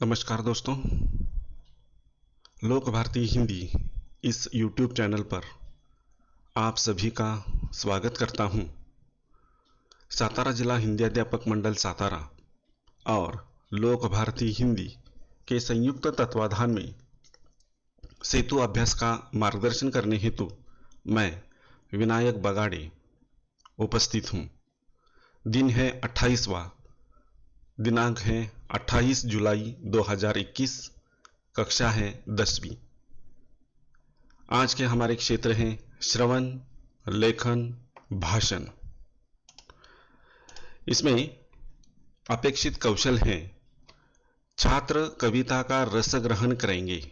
नमस्कार दोस्तों। लोक भारती हिंदी इस YouTube चैनल पर आप सभी का स्वागत करता हूं। सातारा जिला हिंदी अध्यापक मंडल सातारा और लोक भारती हिंदी के संयुक्त तत्वाधान में सेतु अभ्यास का मार्गदर्शन करने हेतु मैं विनायक बगाड़े उपस्थित हूं। दिन है 28वां, दिनांक है 28 जुलाई 2021, कक्षा है 10वीं। आज के हमारे क्षेत्र हैं श्रवण, लेखन, भाषण। इसमें अपेक्षित कौशल हैं: छात्र कविता का रस ग्रहण करेंगे।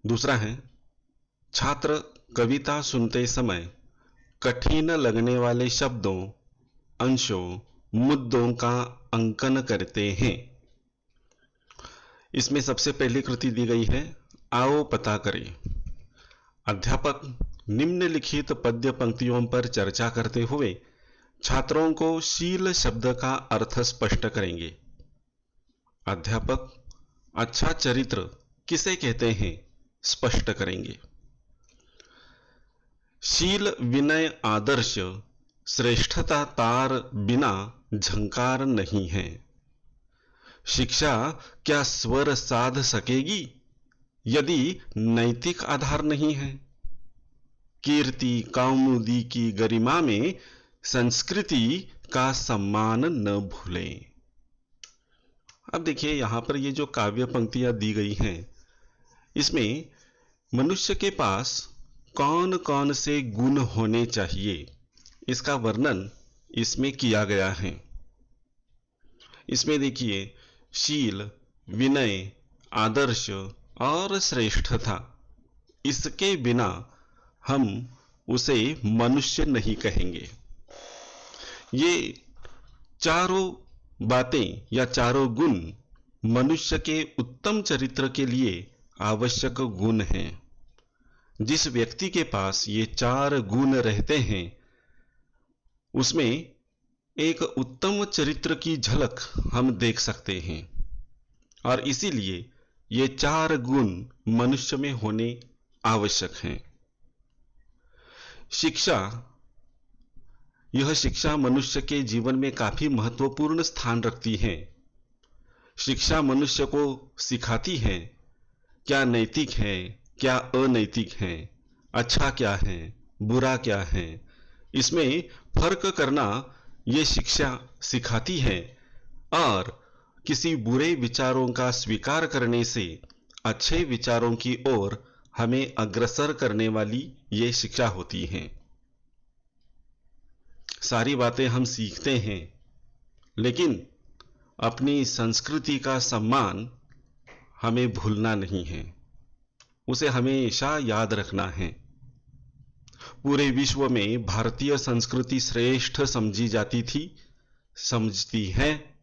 दूसरा है, छात्र कविता सुनते समय कठिन लगने वाले शब्दों, अंशों, मुद्दों का अंकन करते हैं। इसमें सबसे पहली कृति दी गई है, आओ पता करें। अध्यापक निम्नलिखित पद्य पंक्तियों पर चर्चा करते हुए छात्रों को शील शब्द का अर्थ स्पष्ट करेंगे। अध्यापक अच्छा चरित्र किसे कहते हैं स्पष्ट करेंगे। शील, विनय, आदर्श, श्रेष्ठता तार बिना झंकार नहीं है। शिक्षा क्या स्वर साध सकेगी यदि नैतिक आधार नहीं है। कीर्ति कौमुदी की गरिमा में संस्कृति का सम्मान न भूलें। अब देखिए, यहां पर ये जो काव्य पंक्तियां दी गई हैं, इसमें मनुष्य के पास कौन कौन से गुण होने चाहिए इसका वर्णन इसमें किया गया है। इसमें देखिए, शील, विनय, आदर्श और श्रेष्ठता, इसके बिना हम उसे मनुष्य नहीं कहेंगे। ये चारों बातें या चारों गुण मनुष्य के उत्तम चरित्र के लिए आवश्यक गुण हैं। जिस व्यक्ति के पास ये चार गुण रहते हैं, उसमें एक उत्तम चरित्र की झलक हम देख सकते हैं। और इसीलिए ये चार गुण मनुष्य में होने आवश्यक हैं। शिक्षा, यह शिक्षा मनुष्य के जीवन में काफी महत्वपूर्ण स्थान रखती है। शिक्षा मनुष्य को सिखाती है क्या नैतिक है, क्या अनैतिक है, अच्छा क्या है, बुरा क्या है। इसमें फर्क करना ये शिक्षा सिखाती है। और किसी बुरे विचारों का स्वीकार करने से अच्छे विचारों की ओर हमें अग्रसर करने वाली ये शिक्षा होती है। सारी बातें हम सीखते हैं, लेकिन अपनी संस्कृति का सम्मान हमें भूलना नहीं है, उसे हमेशा याद रखना है। पूरे विश्व में भारतीय संस्कृति श्रेष्ठ समझी जाती थी, समझती है,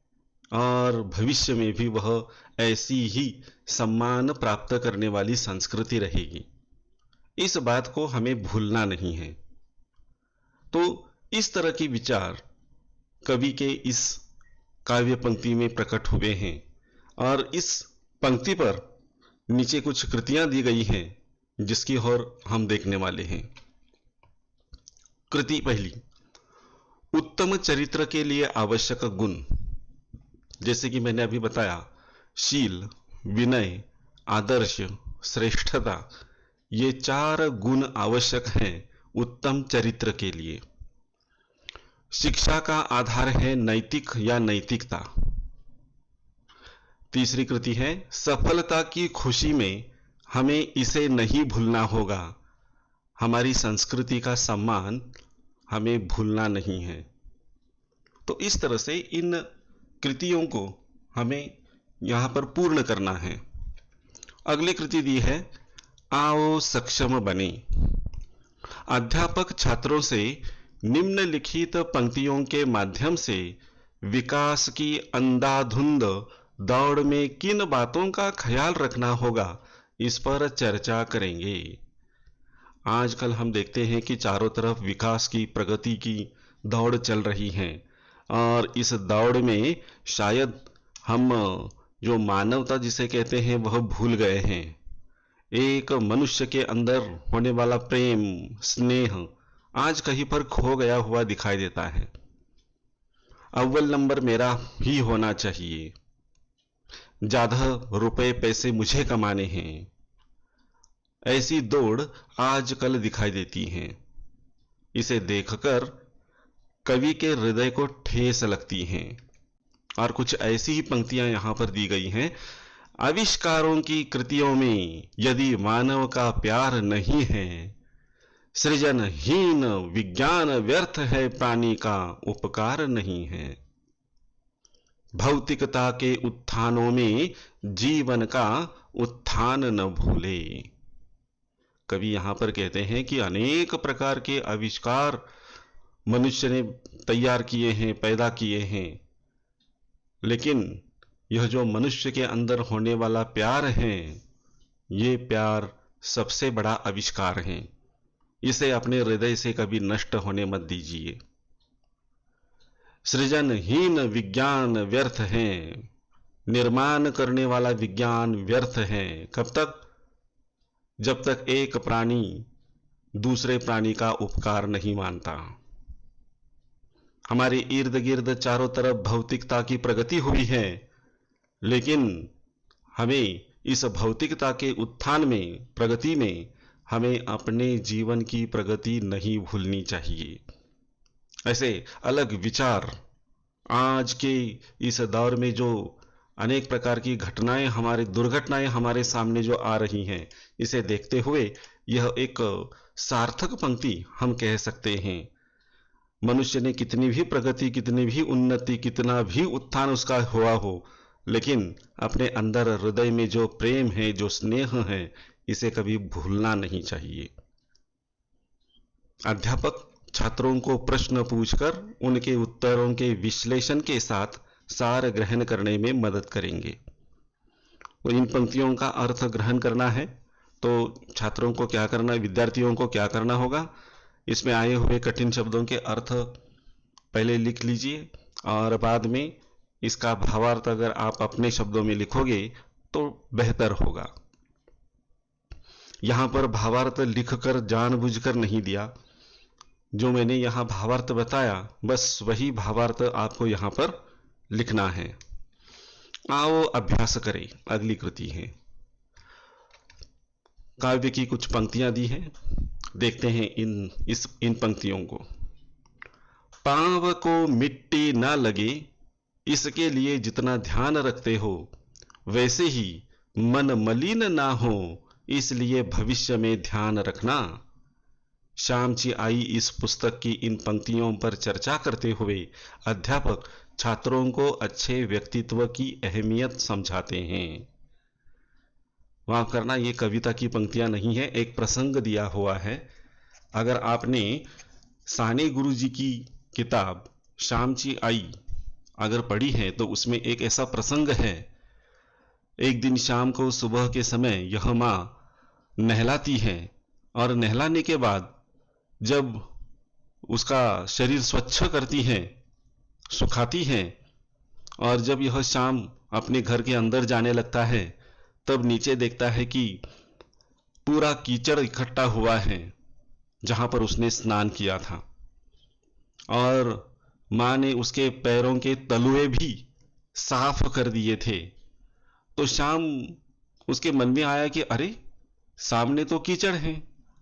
और भविष्य में भी वह ऐसी ही सम्मान प्राप्त करने वाली संस्कृति रहेगी। इस बात को हमें भूलना नहीं है। तो इस तरह के विचार कवि के इस काव्य पंक्ति में प्रकट हुए हैं। और इस पंक्ति पर नीचे कुछ कृतियां दी गई हैं जिसकी ओर हम देखने वाले हैं। कृति पहली, उत्तम चरित्र के लिए आवश्यक गुण। जैसे कि मैंने अभी बताया, शील, विनय, आदर्श, श्रेष्ठता, ये चार गुण आवश्यक हैं उत्तम चरित्र के लिए। शिक्षा का आधार है नैतिक या नैतिकता। तीसरी कृति है, सफलता की खुशी में हमें इसे नहीं भूलना होगा। हमारी संस्कृति का सम्मान हमें भूलना नहीं है। तो इस तरह से इन कृतियों को हमें यहां पर पूर्ण करना है। अगली कृति दी है, आओ सक्षम बने। अध्यापक छात्रों से निम्नलिखित पंक्तियों के माध्यम से विकास की अंधाधुंध दौड़ में किन बातों का ख्याल रखना होगा, इस पर चर्चा करेंगे। आजकल हम देखते हैं कि चारों तरफ विकास की, प्रगति की दौड़ चल रही है, और इस दौड़ में शायद हम जो मानवता जिसे कहते हैं वह भूल गए हैं। एक मनुष्य के अंदर होने वाला प्रेम, स्नेह आज कहीं पर खो गया हुआ दिखाई देता है। अव्वल नंबर मेरा ही होना चाहिए, ज्यादा रुपए पैसे मुझे कमाने हैं, ऐसी दौड़ आजकल दिखाई देती है। इसे देखकर कवि के हृदय को ठेस लगती है। और कुछ ऐसी ही पंक्तियां यहां पर दी गई हैं। आविष्कारों की कृतियों में यदि मानव का प्यार नहीं है, सृजनहीन विज्ञान व्यर्थ है, प्राणी का उपकार नहीं है। भौतिकता के उत्थानों में जीवन का उत्थान न भूले। कवि यहां पर कहते हैं कि अनेक प्रकार के आविष्कार मनुष्य ने तैयार किए हैं, पैदा किए हैं, लेकिन यह जो मनुष्य के अंदर होने वाला प्यार है, ये प्यार सबसे बड़ा आविष्कार है। इसे अपने हृदय से कभी नष्ट होने मत दीजिए। सृजनहीन विज्ञान व्यर्थ है, निर्माण करने वाला विज्ञान व्यर्थ है। कब तक? जब तक एक प्राणी दूसरे प्राणी का उपकार नहीं मानता। हमारे इर्द गिर्द चारों तरफ भौतिकता की प्रगति हुई है, लेकिन हमें इस भौतिकता के उत्थान में, प्रगति में, हमें अपने जीवन की प्रगति नहीं भूलनी चाहिए। ऐसे अलग विचार आज के इस दौर में जो अनेक प्रकार की घटनाएं, हमारी दुर्घटनाएं हमारे सामने जो आ रही हैं, इसे देखते हुए यह एक सार्थक पंक्ति हम कह सकते हैं। मनुष्य ने कितनी भी प्रगति, कितनी भी उन्नति, कितना भी उत्थान उसका हुआ हो, लेकिन अपने अंदर हृदय में जो प्रेम है, जो स्नेह है, इसे कभी भूलना नहीं चाहिए। अध्यापक छात्रों को प्रश्न पूछकर उनके उत्तरों के विश्लेषण के साथ सार ग्रहण करने में मदद करेंगे। तो इन पंक्तियों का अर्थ ग्रहण करना है तो छात्रों को क्या करना, विद्यार्थियों को क्या करना होगा? इसमें आए हुए कठिन शब्दों के अर्थ पहले लिख लीजिए और बाद में इसका भावार्थ अगर आप अपने शब्दों में लिखोगे तो बेहतर होगा। यहां पर भावार्थ लिखकर जानबूझकर नहीं दिया। जो मैंने यहां भावार्थ बताया, बस वही भावार्थ आपको यहां पर लिखना है। आओ अभ्यास करें। अगली कृति है, काव्य की कुछ पंक्तियां दी हैं, देखते हैं इन पंक्तियों को। पांव को मिट्टी ना लगे, इसके लिए जितना ध्यान रखते हो, वैसे ही मन मलिन ना हो, इसलिए भविष्य में ध्यान रखना। श्यामची आई इस पुस्तक की इन पंक्तियों पर चर्चा करते हुए अध्यापक छात्रों को अच्छे व्यक्तित्व की अहमियत समझाते हैं। वहां करना, ये कविता की पंक्तियां नहीं है, एक प्रसंग दिया हुआ है। अगर आपने साने गुरुजी की किताब श्यामची आई अगर पढ़ी है तो उसमें एक ऐसा प्रसंग है। एक दिन शाम को सुबह के समय यह मां नहलाती है और नहलाने के बाद जब उसका शरीर स्वच्छ करती हैं, सुखाती हैं, और जब यह शाम अपने घर के अंदर जाने लगता है तब नीचे देखता है कि पूरा कीचड़ इकट्ठा हुआ है जहां पर उसने स्नान किया था, और मां ने उसके पैरों के तलुए भी साफ कर दिए थे। तो शाम उसके मन में आया कि अरे, सामने तो कीचड़ है,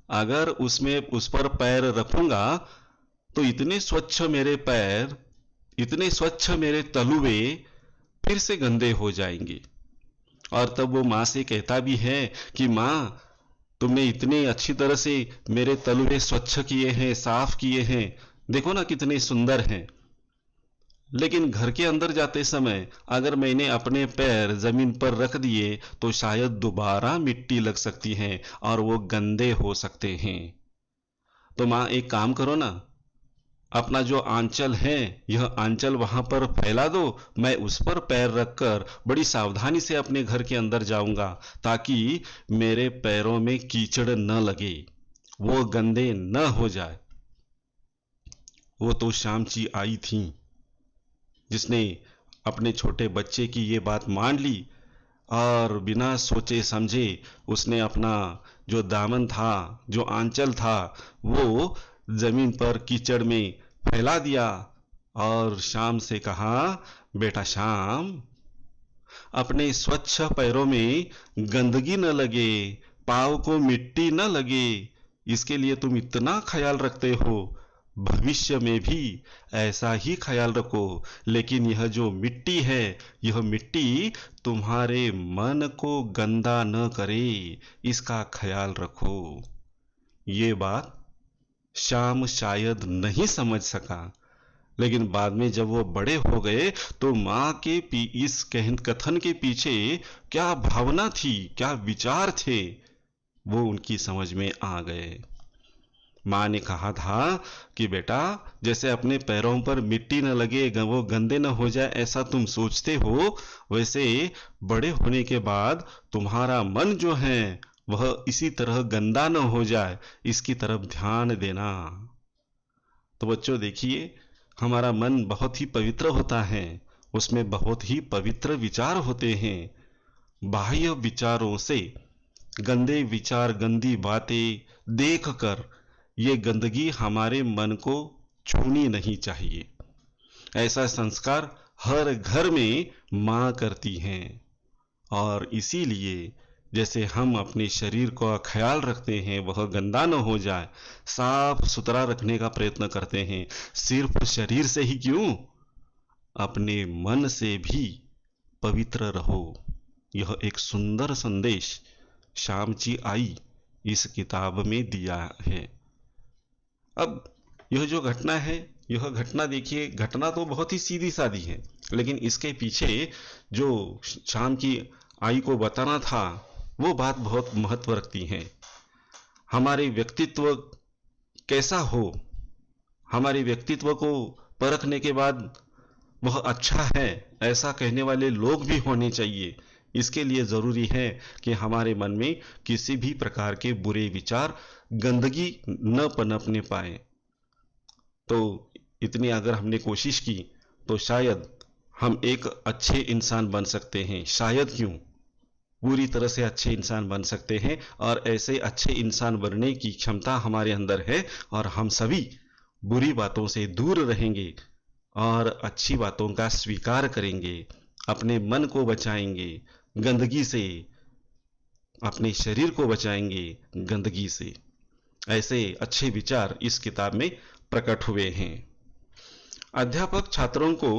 अगर उस पर पैर रखूंगा तो इतने स्वच्छ मेरे पैर, इतने स्वच्छ मेरे तलुए फिर से गंदे हो जाएंगे। और तब वो मां से कहता भी है कि मां, तुमने इतने अच्छी तरह से मेरे तलुए स्वच्छ किए हैं, साफ किए हैं, देखो ना कितने सुंदर हैं। लेकिन घर के अंदर जाते समय अगर मैंने अपने पैर जमीन पर रख दिए तो शायद दोबारा मिट्टी लग सकती है और वो गंदे हो सकते हैं। तो मां, एक काम करो ना, अपना जो आंचल है, यह आंचल वहां पर फैला दो, मैं उस पर पैर रखकर बड़ी सावधानी से अपने घर के अंदर जाऊंगा ताकि मेरे पैरों में कीचड़ न लगे, वो गंदे न हो जाए। वो तो श्यामची आई थी जिसने अपने छोटे बच्चे की ये बात मान ली और बिना सोचे समझे उसने अपना जो दामन था, जो आंचल था, वो जमीन पर कीचड़ में फैला दिया और श्याम से कहा, बेटा श्याम, अपने स्वच्छ पैरों में गंदगी न लगे, पाँव को मिट्टी न लगे, इसके लिए तुम इतना ख्याल रखते हो। भविष्य में भी ऐसा ही ख्याल रखो, लेकिन यह जो मिट्टी है, यह मिट्टी तुम्हारे मन को गंदा न करे, इसका ख्याल रखो। ये बात श्याम शायद नहीं समझ सका, लेकिन बाद में जब वो बड़े हो गए तो माँ के इस कथन के पीछे क्या भावना थी, क्या विचार थे, वो उनकी समझ में आ गए। माँ ने कहा था कि बेटा, जैसे अपने पैरों पर मिट्टी न लगे, वो गंदे न हो जाए, ऐसा तुम सोचते हो, वैसे बड़े होने के बाद तुम्हारा मन जो है वह इसी तरह गंदा न हो जाए, इसकी तरफ ध्यान देना। तो बच्चों देखिए, हमारा मन बहुत ही पवित्र होता है, उसमें बहुत ही पवित्र विचार होते हैं। बाह्य विचारों से गंदे विचार, गंदी बातें देखकर ये गंदगी हमारे मन को छूनी नहीं चाहिए। ऐसा संस्कार हर घर में माँ करती हैं, और इसीलिए जैसे हम अपने शरीर का ख्याल रखते हैं, वह गंदा न हो जाए, साफ सुथरा रखने का प्रयत्न करते हैं। सिर्फ शरीर से ही क्यों, अपने मन से भी पवित्र रहो। यह एक सुंदर संदेश श्यामची आई इस किताब में दिया है। अब यह जो घटना है, यह घटना देखिए, घटना तो बहुत ही सीधी सादी है, लेकिन इसके पीछे जो श्याम की आई को बताना था, वो बात बहुत महत्व रखती है। हमारे व्यक्तित्व कैसा हो, हमारे व्यक्तित्व को परखने के बाद वह अच्छा है ऐसा कहने वाले लोग भी होने चाहिए। इसके लिए जरूरी है कि हमारे मन में किसी भी प्रकार के बुरे विचार, गंदगी न पनपने पाए। तो इतनी अगर हमने कोशिश की तो शायद हम एक अच्छे इंसान बन सकते हैं। शायद क्यों, पूरी तरह से अच्छे इंसान बन सकते हैं, और ऐसे अच्छे इंसान बनने की क्षमता हमारे अंदर है। और हम सभी बुरी बातों से दूर रहेंगे और अच्छी बातों का स्वीकार करेंगे, अपने मन को बचाएंगे गंदगी से, अपने शरीर को बचाएंगे गंदगी से। ऐसे अच्छे विचार इस किताब में प्रकट हुए हैं। अध्यापक छात्रों को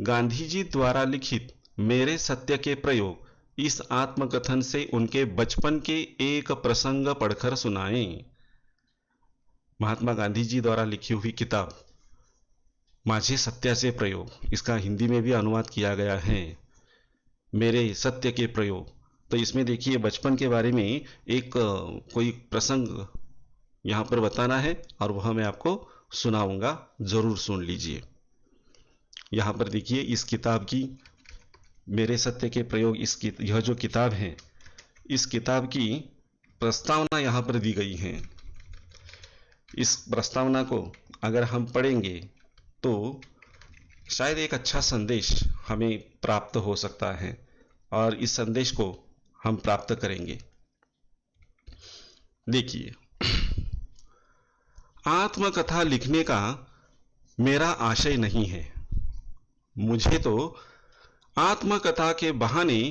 गांधी जी द्वारा लिखित मेरे सत्य के प्रयोग इस आत्मकथन से उनके बचपन के एक प्रसंग पढ़कर सुनाएं। महात्मा गांधी जी द्वारा लिखी हुई किताब माझे सत्याचे प्रयोग, इसका हिंदी में भी अनुवाद किया गया है, मेरे सत्य के प्रयोग। तो इसमें देखिए, बचपन के बारे में एक कोई प्रसंग यहाँ पर बताना है और वह मैं आपको सुनाऊंगा, जरूर सुन लीजिए। यहाँ पर देखिए, इस किताब की मेरे सत्य के प्रयोग, यह जो किताब है, इस किताब की प्रस्तावना यहाँ पर दी गई है। इस प्रस्तावना को अगर हम पढ़ेंगे तो शायद एक अच्छा संदेश हमें प्राप्त हो सकता है, और इस संदेश को हम प्राप्त करेंगे। देखिए, आत्मकथा लिखने का मेरा आशय नहीं है। मुझे तो आत्मकथा के बहाने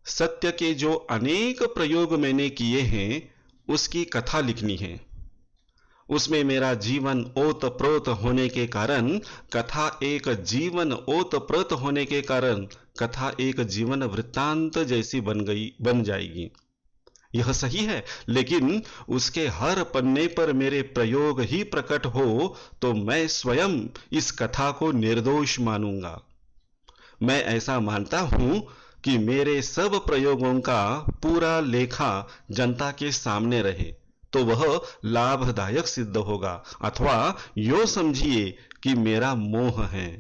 सत्य के जो अनेक प्रयोग मैंने किए हैं उसकी कथा लिखनी है। उसमें मेरा जीवन ओतप्रोत होने के कारण कथा एक जीवन ओतप्रोत होने के कारण कथा एक जीवन वृत्तांत जैसी बन जाएगी। यह सही है, लेकिन उसके हर पन्ने पर मेरे प्रयोग ही प्रकट हो तो मैं स्वयं इस कथा को निर्दोष मानूंगा। मैं ऐसा मानता हूं कि मेरे सब प्रयोगों का पूरा लेखा जनता के सामने रहे तो वह लाभदायक सिद्ध होगा, अथवा यो समझिए कि मेरा मोह है।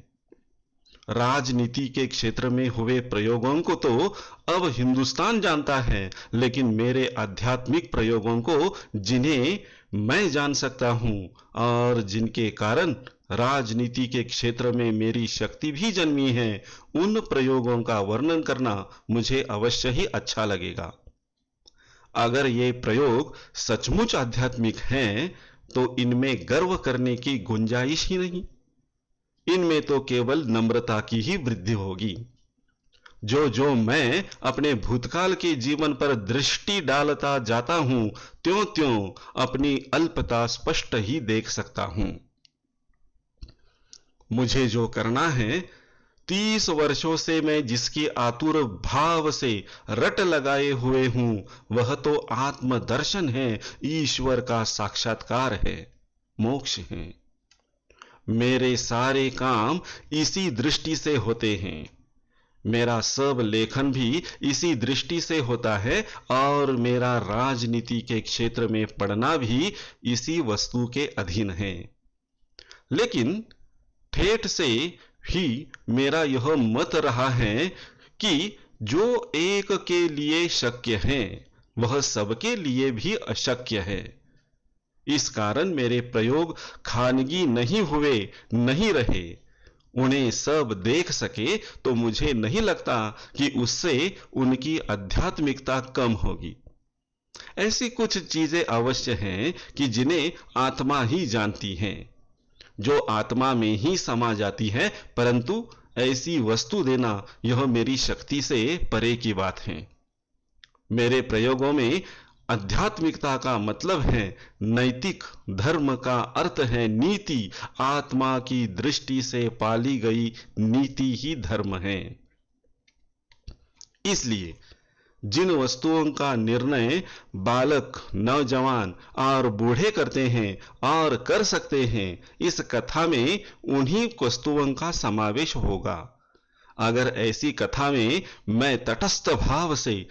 राजनीति के क्षेत्र में हुए प्रयोगों को तो अब हिंदुस्तान जानता है, लेकिन मेरे आध्यात्मिक प्रयोगों को जिन्हें मैं जान सकता हूं और जिनके कारण राजनीति के क्षेत्र में मेरी शक्ति भी जन्मी है, उन प्रयोगों का वर्णन करना मुझे अवश्य ही अच्छा लगेगा। अगर ये प्रयोग सचमुच आध्यात्मिक हैं, तो इनमें गर्व करने की गुंजाइश ही नहीं। इनमें तो केवल नम्रता की ही वृद्धि होगी। जो जो मैं अपने भूतकाल के जीवन पर दृष्टि डालता जाता हूं, त्यों त्यों अपनी अल्पता स्पष्ट ही देख सकता हूं। मुझे जो करना है, 30 वर्षों से मैं जिसकी आतुर भाव से रट लगाए हुए हूं, वह तो आत्मदर्शन है, ईश्वर का साक्षात्कार है, मोक्ष है। मेरे सारे काम इसी दृष्टि से होते हैं। मेरा सब लेखन भी इसी दृष्टि से होता है और मेरा राजनीति के क्षेत्र में पढ़ना भी इसी वस्तु के अधीन है। लेकिन ठेठ से ही मेरा यह मत रहा है कि जो एक के लिए शक्य है, वह सबके लिए भी अशक्य है। इस कारण मेरे प्रयोग खानगी नहीं हुए, नहीं रहे। उन्हें सब देख सके तो मुझे नहीं लगता कि उससे उनकी आध्यात्मिकता कम होगी। ऐसी कुछ चीजें अवश्य हैं कि जिन्हें आत्मा ही जानती है, जो आत्मा में ही समा जाती है, परंतु ऐसी वस्तु देना यह मेरी शक्ति से परे की बात है। मेरे प्रयोगों में आध्यात्मिकता का मतलब है नैतिक, धर्म का अर्थ है नीति, आत्मा की दृष्टि से पाली गई नीति ही धर्म है। इसलिए जिन वस्तुओं का निर्णय बालक, नौजवान और बूढ़े करते हैं और कर सकते हैं, इस कथा में उन्हीं वस्तुओं का समावेश होगा। अगर ऐसी कथा में मैं तटस्थ भाव से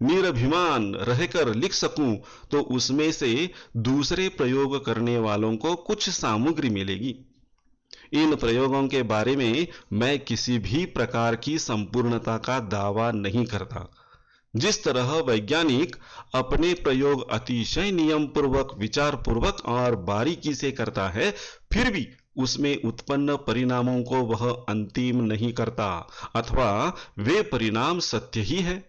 निरभिमान रहकर लिख सकूं, तो उसमें से दूसरे प्रयोग करने वालों को कुछ सामग्री मिलेगी। इन प्रयोगों के बारे में मैं किसी भी प्रकार की संपूर्णता का दावा नहीं करता। जिस तरह वैज्ञानिक अपने प्रयोग अतिशय नियम पूर्वक, विचार पूर्वक और बारीकी से करता है, फिर भी उसमें उत्पन्न परिणामों को वह अंतिम नहीं करता, अथवा वे परिणाम सत्य ही है,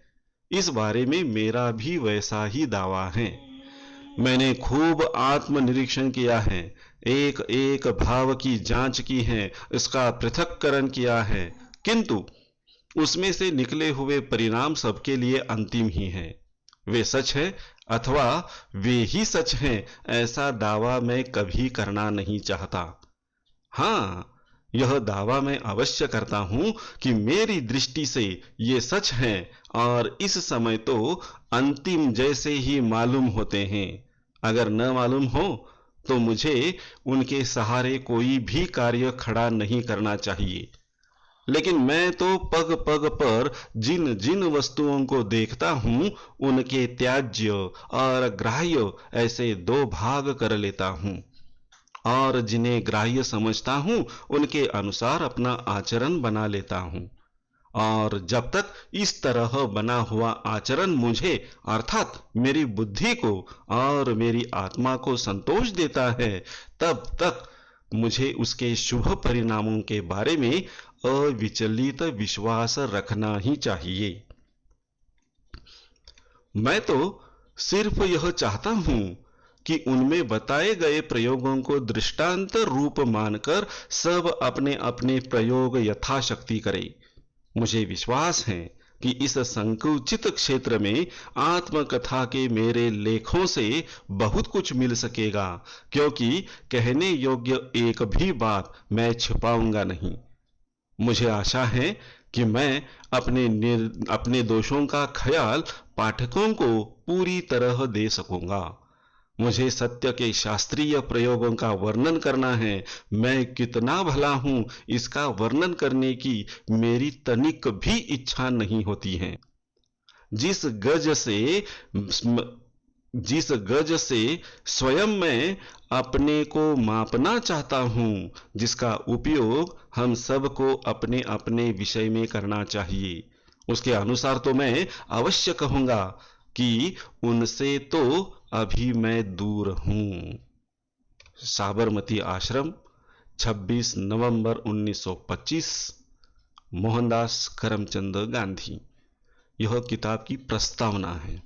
इस बारे में मेरा भी वैसा ही दावा है। मैंने खूब आत्मनिरीक्षण किया है, एक एक भाव की जांच की है, इसका पृथक्करण किया है, किंतु उसमें से निकले हुए परिणाम सबके लिए अंतिम ही हैं। वे सच है अथवा वे ही सच हैं, ऐसा दावा मैं कभी करना नहीं चाहता। हां, यह दावा मैं अवश्य करता हूं कि मेरी दृष्टि से ये सच है और इस समय तो अंतिम जैसे ही मालूम होते हैं। अगर न मालूम हो तो मुझे उनके सहारे कोई भी कार्य खड़ा नहीं करना चाहिए। लेकिन मैं तो पग पग पर जिन जिन वस्तुओं को देखता हूं, उनके त्याज्य और ग्राह्य ऐसे दो भाग कर लेता हूं, और जिन्हें ग्राह्य समझता हूं उनके अनुसार अपना आचरण बना लेता हूं। और जब तक इस तरह बना हुआ आचरण मुझे अर्थात मेरी बुद्धि को और मेरी आत्मा को संतोष देता है, तब तक मुझे उसके शुभ परिणामों के बारे में अविचलित विश्वास रखना ही चाहिए। मैं तो सिर्फ यह चाहता हूं कि उनमें बताए गए प्रयोगों को दृष्टांत रूप मानकर सब अपने अपने प्रयोग यथाशक्ति करें। मुझे विश्वास है कि इस संकुचित क्षेत्र में आत्मकथा के मेरे लेखों से बहुत कुछ मिल सकेगा, क्योंकि कहने योग्य एक भी बात मैं छिपाऊंगा नहीं। मुझे आशा है कि मैं अपने दोषों का ख्याल पाठकों को पूरी तरह दे सकूंगा। मुझे सत्य के शास्त्रीय प्रयोगों का वर्णन करना है। मैं कितना भला हूं, इसका वर्णन करने की मेरी तनिक भी इच्छा नहीं होती है। जिस गज से स्वयं मैं अपने को मापना चाहता हूं, जिसका उपयोग हम सबको अपने अपने विषय में करना चाहिए, उसके अनुसार तो मैं अवश्य कहूंगा कि उनसे तो अभी मैं दूर हूं। साबरमती आश्रम, 26 नवंबर 1925, मोहनदास करमचंद गांधी। यह किताब की प्रस्तावना है।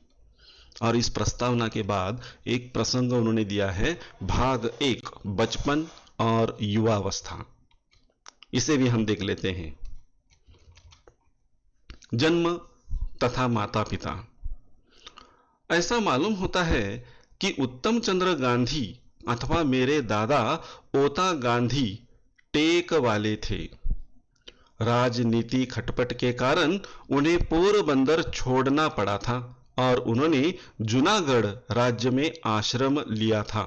और इस प्रस्तावना के बाद एक प्रसंग उन्होंने दिया है, भाग 1, बचपन और युवावस्था। इसे भी हम देख लेते हैं। जन्म तथा माता पिता। ऐसा मालूम होता है कि उत्तम चंद्र गांधी अथवा मेरे दादा ओता गांधी टेक वाले थे। राजनीति खटपट के कारण उन्हें पोरबंदर छोड़ना पड़ा था और उन्होंने जूनागढ़ राज्य में आश्रम लिया था।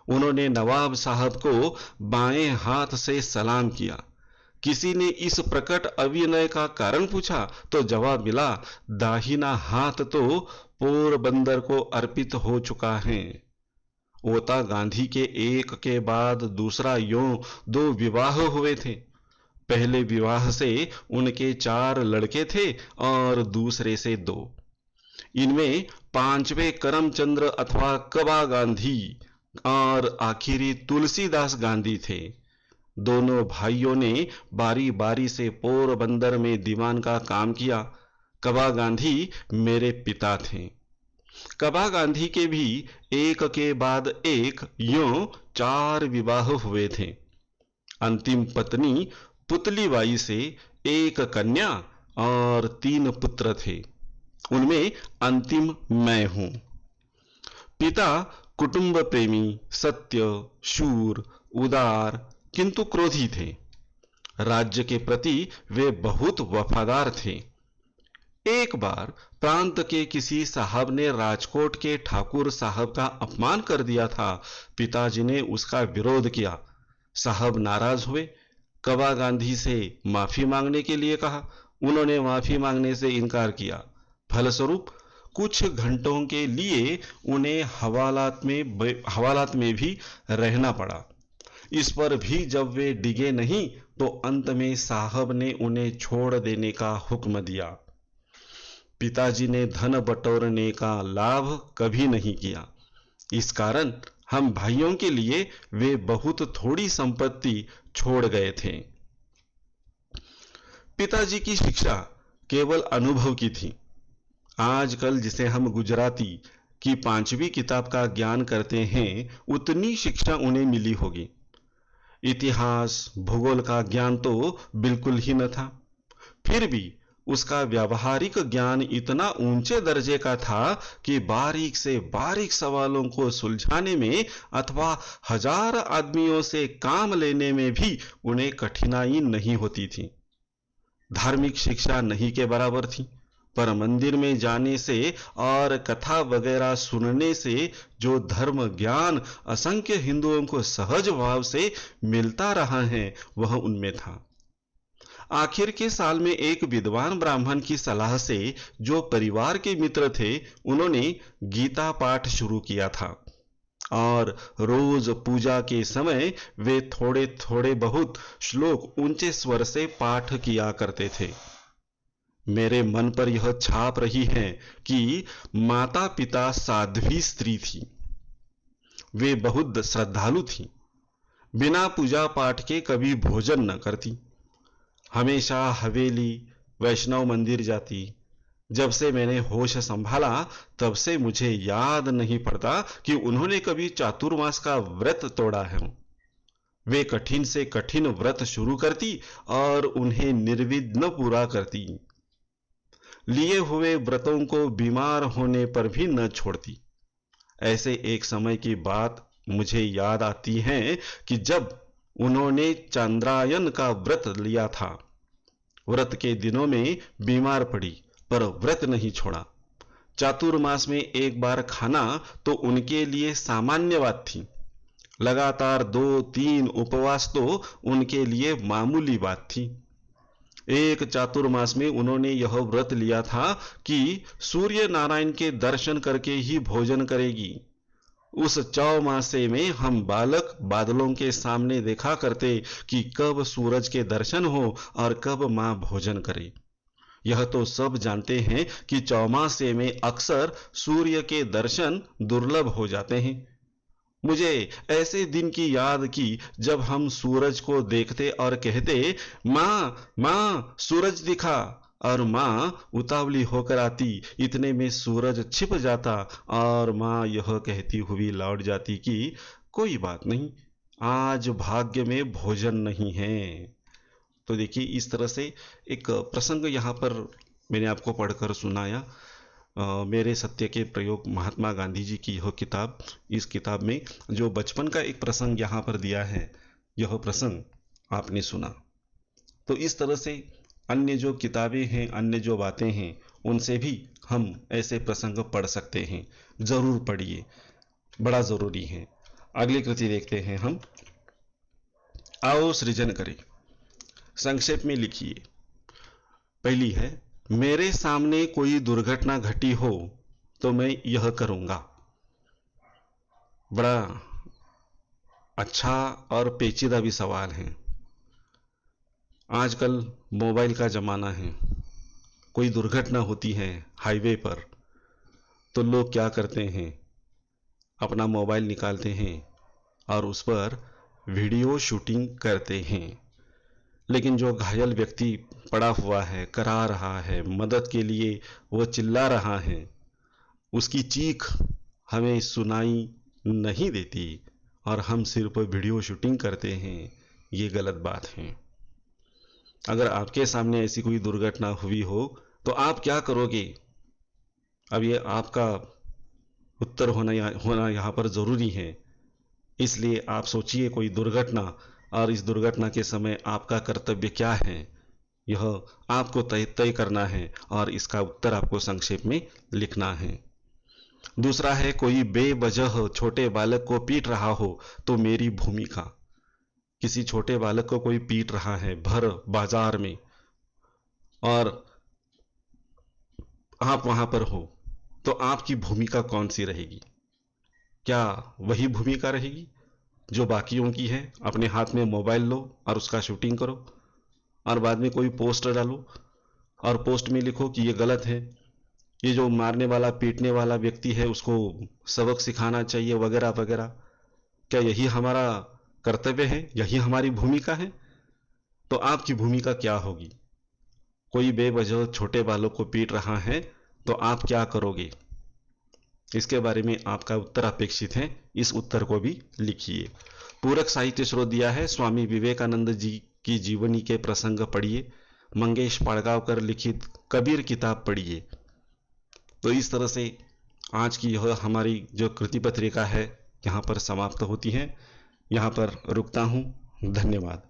उन्होंने नवाब साहब को बाएं हाथ से सलाम किया। किसी ने इस प्रकट अभिनय का कारण पूछा तो जवाब मिला, दाहिना हाथ तो पोरबंदर को अर्पित हो चुका है। ओता गांधी के एक के बाद दूसरा यूं 2 विवाह हुए थे। पहले विवाह से उनके 4 लड़के थे और दूसरे से 2। इनमें 5वें करमचंद्र अथवा कबा गांधी और आखिरी तुलसीदास गांधी थे। दोनों भाइयों ने बारी बारी से पोरबंदर में दीवान का काम किया। कबा गांधी मेरे पिता थे। कबा गांधी के भी एक के बाद एक यूं 4 विवाह हुए थे। अंतिम पत्नी पुतलीबाई से 1 कन्या और 3 पुत्र थे। उनमें अंतिम मैं हूं। पिता कुटुंब प्रेमी, सत्य, शूर, उदार किंतु क्रोधी थे। राज्य के प्रति वे बहुत वफादार थे। एक बार प्रांत के किसी साहब ने राजकोट के ठाकुर साहब का अपमान कर दिया था। पिताजी ने उसका विरोध किया। साहब नाराज हुए। कबा गांधी से माफी मांगने के लिए कहा। उन्होंने माफी मांगने से इनकार किया। फलस्वरूप कुछ घंटों के लिए उन्हें हवालात में भी रहना पड़ा। इस पर भी जब वे डिगे नहीं तो अंत में साहब ने उन्हें छोड़ देने का हुक्म दिया। पिताजी ने धन बटोरने का लाभ कभी नहीं किया। इस कारण हम भाइयों के लिए वे बहुत थोड़ी संपत्ति छोड़ गए थे। पिताजी की शिक्षा केवल अनुभव की थी। आजकल जिसे हम गुजराती की 5वीं किताब का ज्ञान करते हैं, उतनी शिक्षा उन्हें मिली होगी। इतिहास भूगोल का ज्ञान तो बिल्कुल ही न था। फिर भी उसका व्यावहारिक ज्ञान इतना ऊंचे दर्जे का था कि बारीक से बारीक सवालों को सुलझाने में अथवा 1000 आदमियों से काम लेने में भी उन्हें कठिनाई नहीं होती थी। धार्मिक शिक्षा नहीं के बराबर थी, पर मंदिर में जाने से और कथा वगैरह सुनने से जो धर्म ज्ञान असंख्य हिंदुओं को सहज भाव से मिलता रहा है, वह उनमें था। आखिर के साल में एक विद्वान ब्राह्मण की सलाह से जो परिवार के मित्र थे, उन्होंने गीता पाठ शुरू किया था और रोज पूजा के समय वे थोड़े थोड़े बहुत श्लोक ऊंचे स्वर से पाठ किया करते थे। मेरे मन पर यह छाप रही है कि माता पिता साध्वी स्त्री थी। वे बहुत श्रद्धालु थी। बिना पूजा पाठ के कभी भोजन न करती। हमेशा हवेली वैष्णव मंदिर जाती। जब से मैंने होश संभाला तब से मुझे याद नहीं पड़ता कि उन्होंने कभी चातुर्मास का व्रत तोड़ा है। वे कठिन से कठिन व्रत शुरू करती और उन्हें निर्विघ्न पूरा करती। लिए हुए व्रतों को बीमार होने पर भी न छोड़ती। ऐसे एक समय की बात मुझे याद आती है कि जब उन्होंने चंद्रायन का व्रत लिया था। व्रत के दिनों में बीमार पड़ी पर व्रत नहीं छोड़ा। चातुर्मास में एक बार खाना तो उनके लिए सामान्य बात थी। लगातार 2-3 उपवास तो उनके लिए मामूली बात थी। एक चातुर्मास में उन्होंने यह व्रत लिया था कि सूर्य नारायण के दर्शन करके ही भोजन करेगी। उस चौमासे में हम बालक बादलों के सामने देखा करते कि कब सूरज के दर्शन हो और कब मां भोजन करे। यह तो सब जानते हैं कि चौमासे में अक्सर सूर्य के दर्शन दुर्लभ हो जाते हैं। मुझे ऐसे दिन की याद की जब हम सूरज को देखते और कहते, माँ माँ सूरज दिखा, और माँ उतावली होकर आती, इतने में सूरज छिप जाता और माँ यह कहती हुई लौट जाती कि कोई बात नहीं, आज भाग्य में भोजन नहीं है। तो देखिए इस तरह से एक प्रसंग यहाँ पर मैंने आपको पढ़कर सुनाया। मेरे सत्य के प्रयोग महात्मा गांधी जी की यह किताब, इस किताब में जो बचपन का एक प्रसंग यहाँ पर दिया है, यह प्रसंग आपने सुना। तो इस तरह से अन्य जो किताबें हैं, अन्य जो बातें हैं, उनसे भी हम ऐसे प्रसंग पढ़ सकते हैं। जरूर पढ़िए, बड़ा जरूरी है। अगली कृति देखते हैं हम। आओ सृजन करें। संक्षेप में लिखिए। पहली है, मेरे सामने कोई दुर्घटना घटी हो तो मैं यह करूंगा। बड़ा अच्छा और पेचीदा भी सवाल है। आजकल मोबाइल का जमाना है। कोई दुर्घटना होती है हाईवे पर, तो लोग क्या करते हैं, अपना मोबाइल निकालते हैं और उस पर वीडियो शूटिंग करते हैं। लेकिन जो घायल व्यक्ति पड़ा हुआ है, करा रहा है, मदद के लिए वो चिल्ला रहा है, उसकी चीख हमें सुनाई नहीं देती और हम सिर्फ वीडियो शूटिंग करते हैं। ये गलत बात है। अगर आपके सामने ऐसी कोई दुर्घटना हुई हो तो आप क्या करोगे? अब ये आपका उत्तर होना यहाँ पर जरूरी है। इसलिए आप सोचिए कोई दुर्घटना, और इस दुर्घटना के समय आपका कर्तव्य क्या है, यह आपको तय करना है और इसका उत्तर आपको संक्षेप में लिखना है। दूसरा है, कोई बेवजह छोटे बालक को पीट रहा हो तो मेरी भूमिका। किसी छोटे बालक को कोई पीट रहा है भर बाजार में और आप वहां पर हो, तो आपकी भूमिका कौन सी रहेगी? क्या वही भूमिका रहेगी जो बाकियों की है? अपने हाथ में मोबाइल लो और उसका शूटिंग करो और बाद में कोई पोस्ट डालो और पोस्ट में लिखो कि ये गलत है, ये जो मारने वाला पीटने वाला व्यक्ति है उसको सबक सिखाना चाहिए वगैरह वगैरह। क्या यही हमारा कर्तव्य है? यही हमारी भूमिका है? तो आपकी भूमिका क्या होगी? कोई बेवजह छोटे बालों को पीट रहा है तो आप क्या करोगे? इसके बारे में आपका उत्तर अपेक्षित है। इस उत्तर को भी लिखिए। पूरक साहित्य स्रोत दिया है, स्वामी विवेकानंद जी की जीवनी के प्रसंग पढ़िए, मंगेश पाड़गांवकर लिखित कबीर किताब पढ़िए। तो इस तरह से आज की यह हमारी जो कृति पत्रिका है यहाँ पर समाप्त होती है। यहाँ पर रुकता हूँ। धन्यवाद।